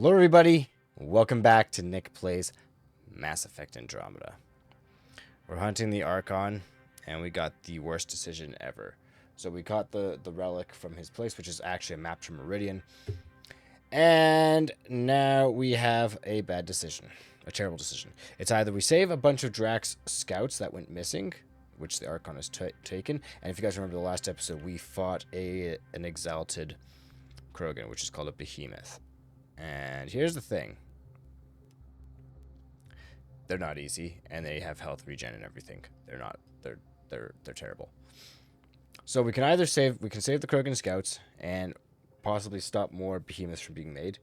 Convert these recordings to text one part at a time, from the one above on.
Hello everybody, welcome back to Nick Plays Mass Effect Andromeda. We're hunting the Archon, and we got the worst decision ever. So we caught the relic from his place, which is actually a map to Meridian. And now we have a bad decision, a terrible decision. It's either we save a bunch of Drax scouts that went missing, which the Archon has taken, and if you guys remember the last episode, we fought an exalted Krogan, which is called a behemoth. And here's the thing. They're not easy, and they have health regen and everything. They're terrible. So we can either save the Krogan scouts and possibly stop more behemoths from being made,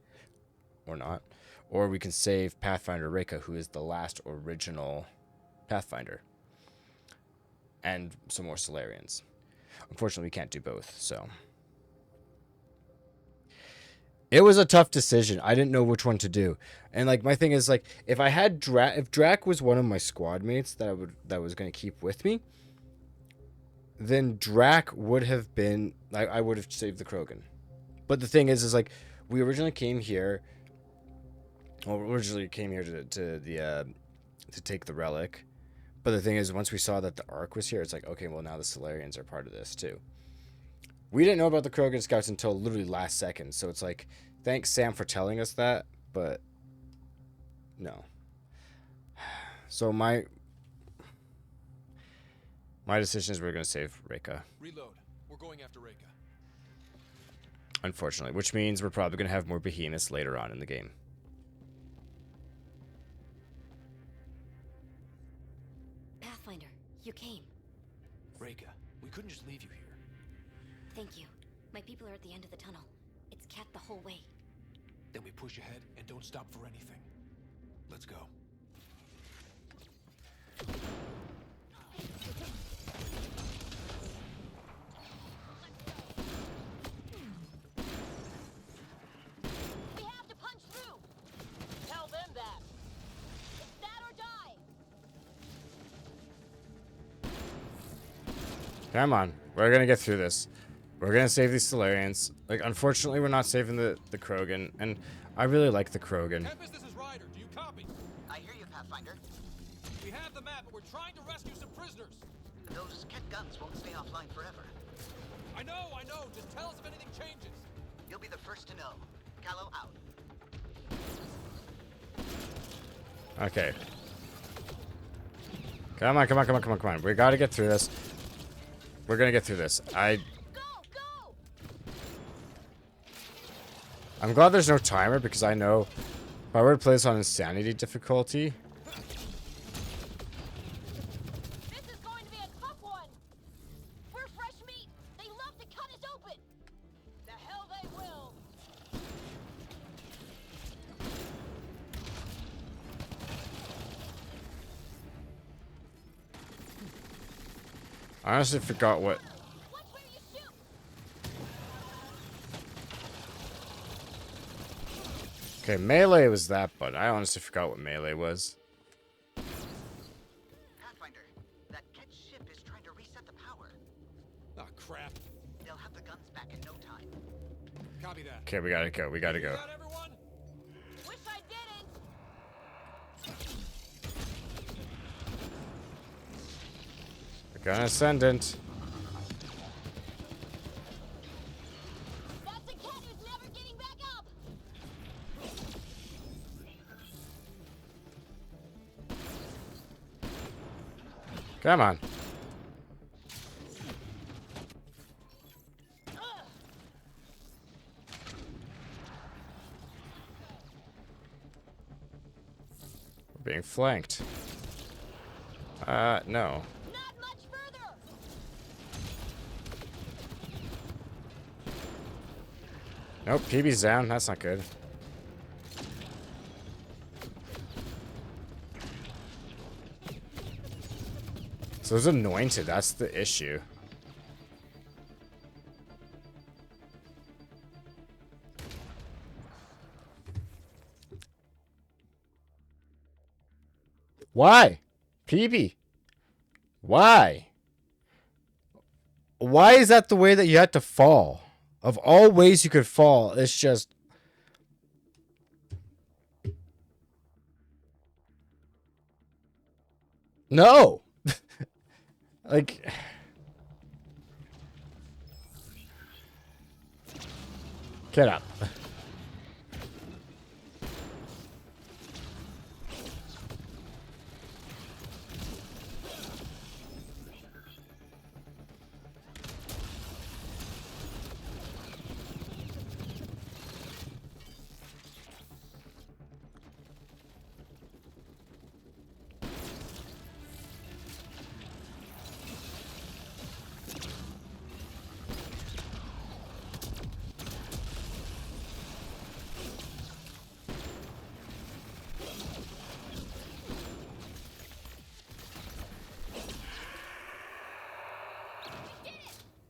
or not. Or we can save Pathfinder Reka, who is the last original Pathfinder. And some more Solarians. Unfortunately, we can't do both, so it was a tough decision. I didn't know which one to do. And like my thing is like if I had if Drac was one of my squad mates that I was going to keep with me, then Drac would have been I would have saved the Krogan. But the thing is like we originally came here to take the relic. But the thing is, once we saw that the Ark was here, it's like, okay, well, now the Solarians are part of this, too. We didn't know about the Krogan Scouts until literally last second, so it's like, thanks, Sam, for telling us that, but no. So my decision is we're going to save Reka. Reload. We're going after Reka. Unfortunately, which means we're probably going to have more behemoths later on in the game. Pathfinder, you came. Reka, we couldn't just leave you here. Thank you. My people are at the end of the tunnel. It's cat the whole way. Then we push ahead and don't stop for anything. Let's go. We have to punch through! Tell them that! It's that or die! Come on. We're going to get through this. We're going to save these Solarians. Like, unfortunately, we're not saving the Krogan, and I really like the Krogan. Tempest, this is Ryder. Do you copy? I hear you, Pathfinder. We have the map, but we're trying to rescue some prisoners. Those Ket guns won't stay offline forever. I know. Just tell us if anything changes. You'll be the first to know. Callow out. Okay. Come on. We got to get through this. We're going to get through this. Go! I'm glad there's no timer, because I know if I were to play this on insanity difficulty, This is going to be a tough one! We're fresh meat! They love to cut us open! The hell they will! I honestly forgot what. Watch where you shoot! Okay, melee was that, but I honestly forgot what melee was. Pathfinder, that Ket ship is trying to reset the power. Ah, crap. They'll have the guns back in no time. Copy that. Okay, we gotta go. Got everyone? Wish I didn't! We're gonna ascendant. That's a cat who's never getting back up! Come on. We're being flanked. No. Not much further! Nope, PB's down. That's not good. So it's anointed. That's the issue. Why? PB. Why? Why is that the way that you had to fall? Of all ways you could fall, it's just... No! Like... Get up.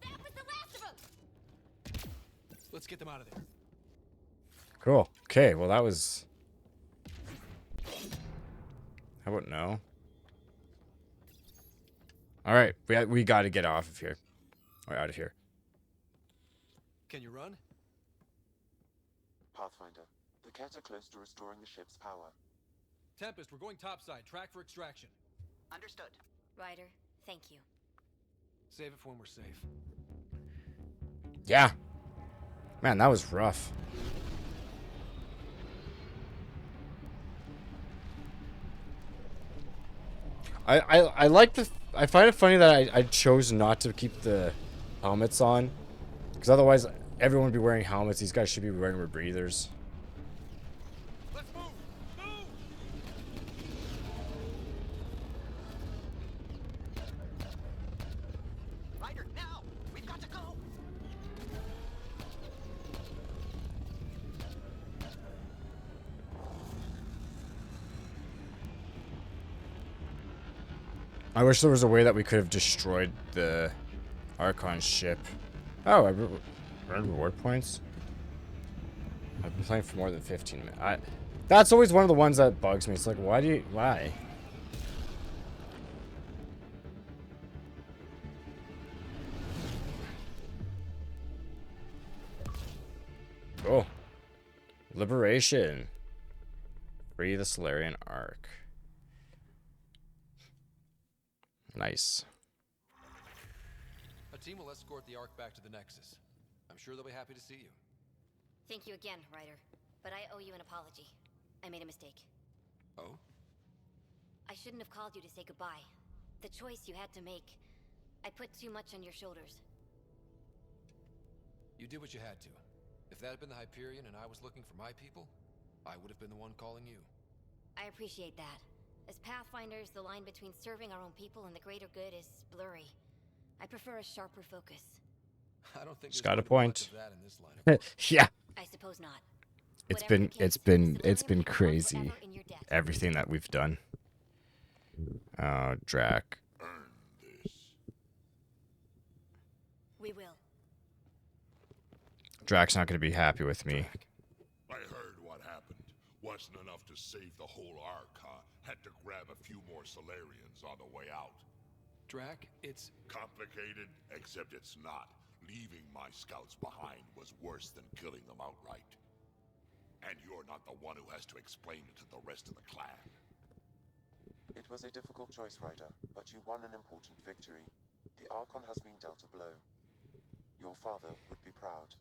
That was the last of them! Let's get them out of there. Cool. Okay, well that was... How about no? Alright, we gotta get off of here. Or out of here. Can you run? Pathfinder, the Ket are close to restoring the ship's power. Tempest, we're going topside. Track for extraction. Understood. Ryder, thank you. Save it for when we're safe. Yeah. Man, that was rough. I like the... I find it funny that I chose not to keep the helmets on. Because otherwise, everyone would be wearing helmets. These guys should be wearing rebreathers. Let's move! Move! Ryder, now! We've got to go! I wish there was a way that we could have destroyed the Archon ship. Oh, I earned reward points? I've been playing for more than 15 minutes. That's always one of the ones that bugs me. It's like, why? Oh. Liberation. Free the Solarian Ark. Nice. A team will escort the Ark back to the Nexus. I'm sure they'll be happy to see you. Thank you again, Ryder. But I owe you an apology. I made a mistake. Oh? I shouldn't have called you to say goodbye. The choice you had to make. I put too much on your shoulders. You did what you had to. If that had been the Hyperion and I was looking for my people, I would have been the one calling you. I appreciate that. As Pathfinders, the line between serving our own people and the greater good is blurry. I prefer a sharper focus. I don't think It's there's got a going to be much point. of that in this line of work. Yeah. I suppose not. It's Whatever been the case, it's been the it's been Solarian people are crazy. forever in your debt. Everything that we've done. Drac. We will. Drac's not gonna be happy with me. I heard what happened. Wasn't enough to save the whole Ark, huh? Had to grab a few more Solarians on the way out. Drac, it's... Complicated, except it's not. Leaving my scouts behind was worse than killing them outright. And you're not the one who has to explain it to the rest of the clan. It was a difficult choice, Ryder, but you won an important victory. The Archon has been dealt a blow. Your father would be proud.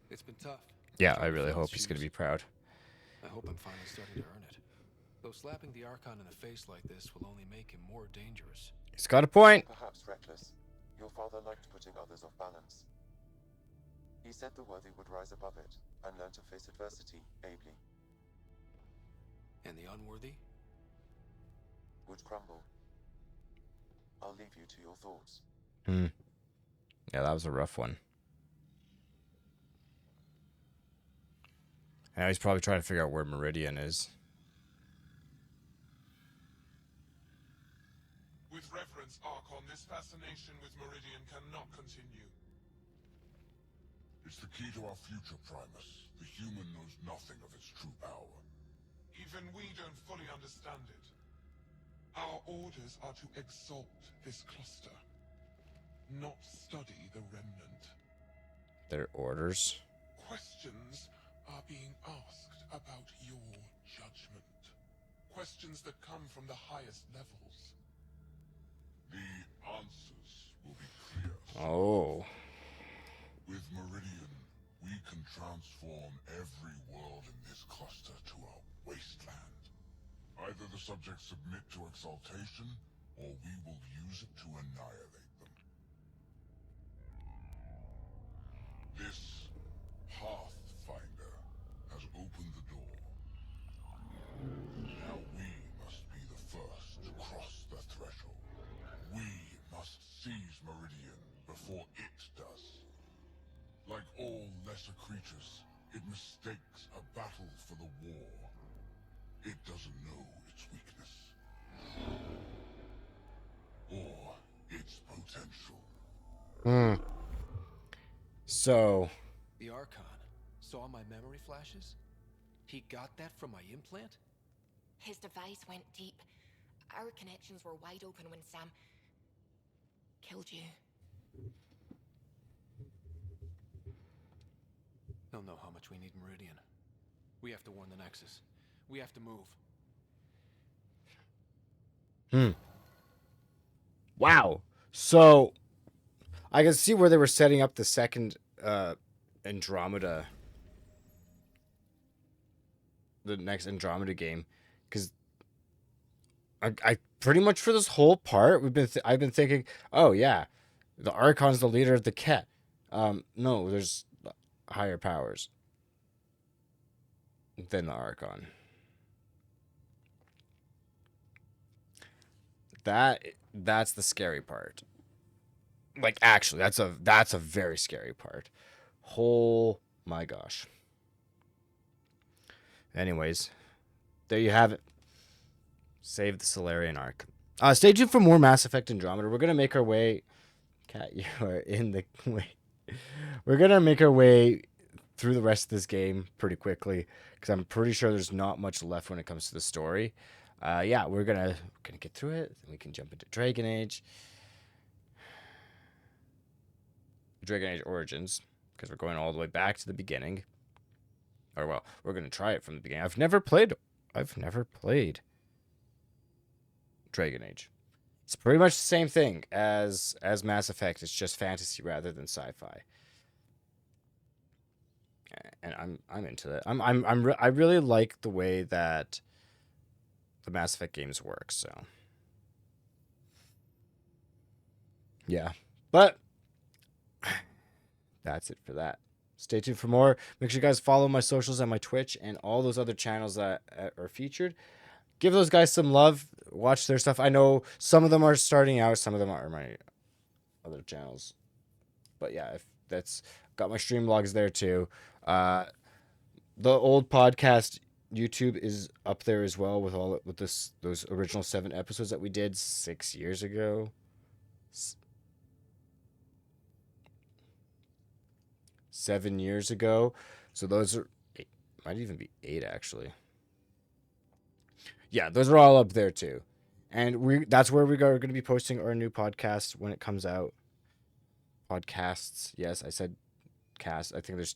It's been tough. Yeah, Trying I to really fill hope his he's gonna shoes. be proud. I hope I'm finally starting to earn it. Though slapping the Archon in the face like this will only make him more dangerous. He's got a point. Perhaps reckless. Your father liked putting others off balance. He said the worthy would rise above it and learn to face adversity ably. And the unworthy? Would crumble. I'll leave you to your thoughts. Yeah, that was a rough one. Now he's probably trying to figure out where Meridian is. With reverence, Archon, this fascination with Meridian cannot continue. It's the key to our future, Primus. The human knows nothing of its true power. Even we don't fully understand it. Our orders are to exalt this cluster, not study the remnant. Their orders. Questions are being asked about your judgment. questions that come from the highest levels. The answers will be clear. Oh. With Meridian, we can transform every world in this cluster to a wasteland. Either the subjects submit to exaltation, or we will use it to annihilate them. This Pathfinder has opened the door. Now we must be the first to cross the threshold. We must seize Meridian before it does. Like all lesser creatures, it mistakes a battle for the war. It doesn't know its weakness. Or its potential. So, The Archon saw my memory flashes? He got that from my implant? His device went deep. Our connections were wide open when Sam killed you. He'll know how much we need Meridian. We have to warn the Nexus. We have to move. wow. So, I can see where they were setting up the second Andromeda, the next Andromeda game, because I pretty much for this whole part I've been thinking, oh yeah, the Archon's the leader of the Ket. No, there's higher powers than the Archon. That's the scary part. Like, actually, that's a very scary part. Oh my gosh. Anyways, there you have it. Save the Solarian arc. Stay tuned for more Mass Effect Andromeda. We're gonna make our way. Cat, you are in the way. We're gonna make our way through the rest of this game pretty quickly because I'm pretty sure there's not much left when it comes to the story. Yeah, we're gonna get through it. Then we can jump into Dragon Age Origins, because we're going all the way back to the beginning. Or well, we're gonna try it from the beginning. I've never played Dragon Age. It's pretty much the same thing as Mass Effect. It's just fantasy rather than sci-fi. And I'm into that. I really like the way that the Mass Effect games work. So yeah, but that's it for that. Stay tuned for more. Make sure you guys follow my socials and my Twitch and all those other channels that are featured. Give those guys some love. Watch their stuff. I know some of them are starting out. Some of them are my other channels. But yeah, if that's got my stream logs there too. The old podcast YouTube is up there as well with those original 7 episodes that we did 6 years ago. 7 years ago. So those are might even be 8 actually. Yeah, those are all up there too. And that's where we are going to be posting our new podcast when it comes out. Podcasts. Yes, I said cast. I think there's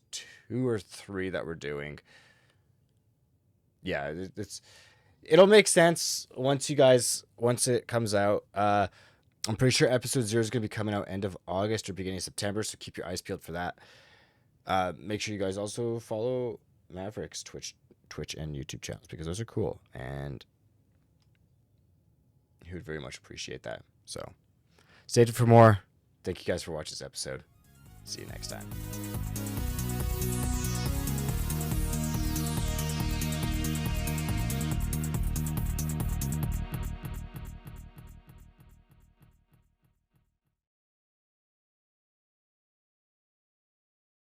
2 or 3 that we're doing. Yeah, it'll make sense once it comes out. I'm pretty sure episode 0 is going to be coming out end of August or beginning of September, so keep your eyes peeled for that. Make sure you guys also follow Maverick's Twitch and YouTube channels, because those are cool, and he would very much appreciate that. So stay tuned for more. Thank you guys for watching this episode. See you next time.